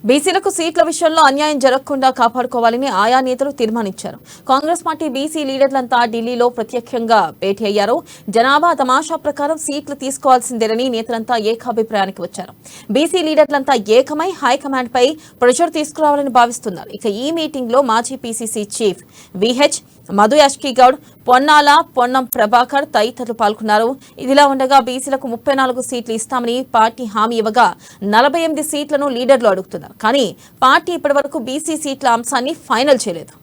బీసీలకు సీట్ల విషయంలో అన్యాయం జరగకుండా కాపాడుకోవాలని ఆయా నేతలు తీర్మానించారు. కాంగ్రెస్ పార్టీ బీసీ లీడర్లంతా ఢిల్లీలో ప్రత్యక్షంగా భేటీ అయ్యారు. జనాభా తమాషా ప్రకారం సీట్లు తీసుకోవాల్సిందేనని నేతలంతా ఏకాభిప్రాయానికి వచ్చారు. బీసీ లీడర్లంతా ఏకమై హైకమాండ్ పై ప్రెషర్ తీసుకురావాలని భావిస్తున్నారు. ఇక ఈ మీటింగ్ లో మాజీ పీసీసీ చీఫ్ విహెచ్ మధు యాష్కి గౌడ్, పొన్నాల పొన్నం ప్రభాకర్ తదితరులు పాల్గొన్నారు. ఇదిలా ఉండగా బీసీలకు 34 సీట్లు ఇస్తామని పార్టీ హామీ ఇవ్వగా 48 సీట్లను లీడర్లు అడుగుతున్నారు. కానీ పార్టీ ఇప్పటివరకు బీసీ సీట్ల అంశాన్ని ఫైనల్ చేయలేదు.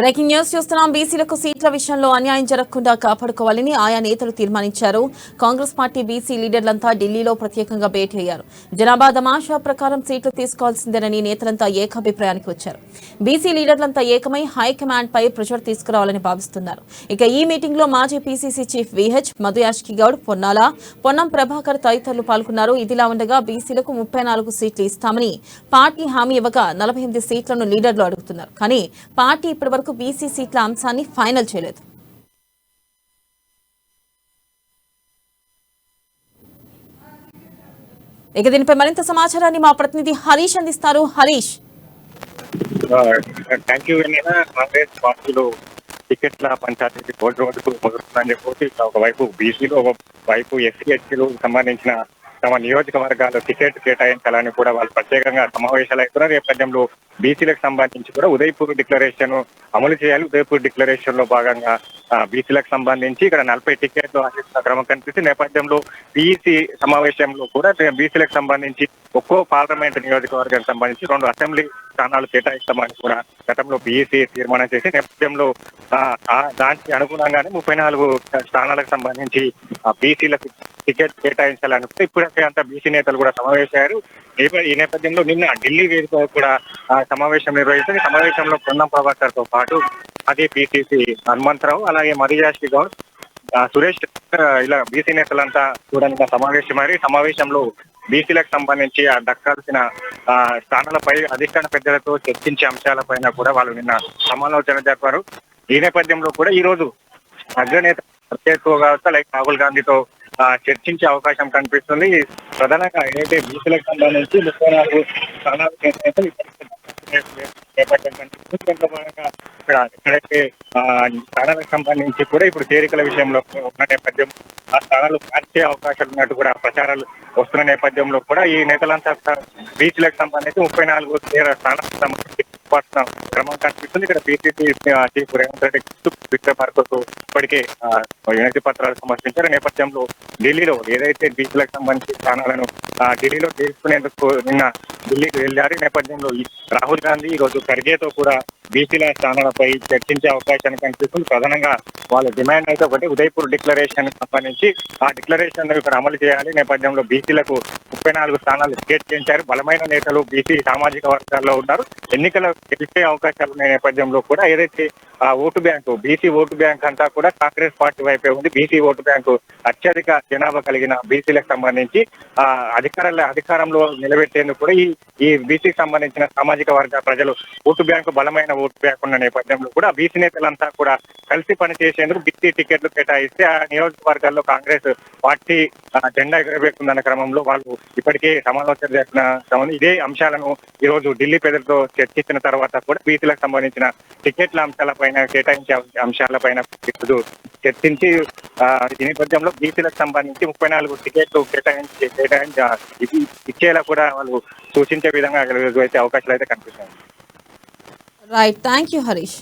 బ్రేకింగ్ న్యూస్ చూస్తున్నాం. బీసీలకు సీట్ల విషయంలో అన్యాయం జరగకుండా కాపాడుకోవాలని ఆయా నేతలు తీర్మానించారు. కాంగ్రెస్ పార్టీ బీసీ లీడర్లంతా ఢిల్లీలో ప్రత్యేకంగా భేటీ అయ్యారు. జనాభా తమాషా ప్రకారం సీట్లు తీసుకోవాల్సిందేనని నేతలంతా ఏకాభిప్రాయానికి వచ్చారు. బీసీ లీడర్లంతా ఏకమై హైకమాండ్ పై ప్రెషర్ తీసుకురావాలని భావిస్తున్నారు. ఇక ఈ మీటింగ్ లో మాజీ పీసీసీ చీఫ్ విహెచ్ మధు యాష్కి గౌడ్, పొన్నాల పొన్నం ప్రభాకర్ తదితరులు పాల్గొన్నారు. ఇదిలా ఉండగా బీసీలకు 34 సీట్లు ఇస్తామని పార్టీ హామీ ఇవ్వగా 48 సీట్లను లీడర్లు అడుగుతున్నారు. కానీ పార్టీ ఇప్పటివరకు బీసీ సీట్ల అంశాన్ని ఫైనల్ చేయలేదు. ఇక దీనిపై మరింత సమాచారాన్ని మా ప్రతినిధి హరీష్ అందిస్తారు. హరీష్, కాంగ్రెస్ పార్టీలో టికెట్ల పంచాయతీ రోజుకు మొదలుతుందని చెప్పి ఒకవైపు బీసీలు, ఒకవైపు ఎస్సీ ఎస్టీలు సంబంధించిన తమ నియోజకవర్గాల్లో టికెట్ కేటాయించాలని కూడా వాళ్ళు ప్రత్యేకంగా సమావేశాలు అవుతున్న నేపథ్యంలో బీసీలకు సంబంధించి కూడా ఉదయపూర్ డిక్లరేషన్ అమలు చేయాలి. ఉదయపూర్ డిక్లరేషన్ లో భాగంగా బీసీలకు సంబంధించి ఇక్కడ 40 టికెట్లు ఆశిస్తున్న క్రమం కనిపిస్తుంది. నేపథ్యంలో బీసీ సమావేశంలో కూడా బీసీలకు సంబంధించి ఒక్కో పార్లమెంట్ నియోజకవర్గానికి సంబంధించి 2 అసెంబ్లీ స్థానాలు కేటాయిస్తామని కూడా గతంలో బీసీ తీర్మానం చేసి నేపథ్యంలో దానికి అనుగుణంగానే 34 స్థానాలకు సంబంధించి బీసీలకు టికెట్ కేటాయించాలనుకుంటే ఇప్పుడైతే అంతా బీసీ నేతలు కూడా సమావేశమయ్యారు. ఈ నేపథ్యంలో నిన్న ఢిల్లీ వేదిక కూడా సమావేశం నిర్వహించింది. సమావేశంలో పొన్నం ప్రభాకర్ తో పాటు అదే పీసీసీ హనుమంతరావు, అలాగే మధు యాష్కి గౌడ్, సురేష్ ఇలా బీసీ నేతలంతా కూడా నిన్న సమావేశంలో బీసీలకు సంబంధించి దక్కాల్సిన స్థానాలపై అధిష్టాన పెద్దలతో చర్చించే అంశాలపైన కూడా వాళ్ళు నిన్న సమాలోచన జరిపారు. ఈ నేపథ్యంలో కూడా ఈ రోజు అగ్రనేత కావచ్చు లైక్ రాహుల్ గాంధీతో చర్చించే అవకాశం కనిపిస్తుంది. ప్రధానంగా ఏదైతే బీసీలకు సంబంధించి 34 స్థానాలు నేపథ్యం కనిపిస్తుంది. దీంట్లో భాగంగా ఎక్కడైతే స్థానాలకు సంబంధించి కూడా ఇప్పుడు చేరికల విషయంలో ఉన్న నేపథ్యం ఆ స్థానాలు మార్చే అవకాశాలు ఉన్నట్టు కూడా ప్రచారాలు వస్తున్న నేపథ్యంలో కూడా ఈ నేతలంతా బీసీలకు సంబంధించి 34 స్థానాలకు సంబంధించి క్రమం కనిపిస్తుంది. ఇక్కడ బీసీసీ చీఫ్ రేవంత్ రెడ్డి విక్రమార్కతో ఇప్పటికే వినతి పత్రాలు సమర్పించారు. నేపథ్యంలో ఢిల్లీలో ఏదైతే బీసీలకు సంబంధించి స్థానాలను ఢిల్లీలో తీసుకునేందుకు నిన్న ఢిల్లీకి వెళ్లారు. నేపథ్యంలో రాహుల్ గాంధీ ఈ రోజు ఖర్గేతో కూడా బీసీల స్థానాలపై చర్చించే అవకాశాన్ని కనిపిస్తుంది. ప్రధానంగా వాళ్ళ డిమాండ్ అయితే ఒకటి, ఉదయపూర్ డిక్లరేషన్ సంబంధించి ఆ డిక్లరేషన్ ఇక్కడ అమలు చేయాలి. నేపథ్యంలో బీసీలకు 34 స్థానాలు కేటాయించారు. బలమైన నేతలు బీసీ సామాజిక వర్గాల్లో ఉన్నారు. ఎన్నికల గెలిచే అవకాశాలు ఉన్న నేపథ్యంలో కూడా ఏదైతే ఆ vote bank BC vote bank అంతా కూడా కాంగ్రెస్ పార్టీ వైపే ఉంది. బీసీ ఓటు బ్యాంకు అత్యధిక జనాభా కలిగిన బీసీలకు సంబంధించి అధికారంలో నిలబెట్టేందుకు కూడా ఈ బీసీకి సంబంధించిన సామాజిక వర్గ ప్రజలు ఓటు బ్యాంకు బలమైన ఓటు బ్యాంకు ఉన్న నేపథ్యంలో కూడా బీసీ నేతలంతా కూడా కలిసి పనిచేసేందుకు బీసీ టికెట్లు కేటాయిస్తే ఆ నియోజకవర్గాల్లో కాంగ్రెస్ పార్టీ జెండా ఎగరబెడుతుందన్న క్రమంలో వాళ్ళు ఇప్పటికే సమాలోచన చేసిన క్రమంలో ఇదే అంశాలను ఈ రోజు ఢిల్లీ పెద్దలతో చర్చించిన తర్వాత కూడా బీసీలకు సంబంధించిన టికెట్ల అంశాలపైన కేటాయించే అంశాలపైన ఈరోజు చర్చించి ఈ నేపథ్యంలో బీసీలకు సంబంధించి 34 టికెట్లు ఇచ్చేలా కూడా వాళ్ళు సూచించే విధంగా అయితే అవకాశాలు అయితే కనిపిస్తాయి. Right, thank you Harish.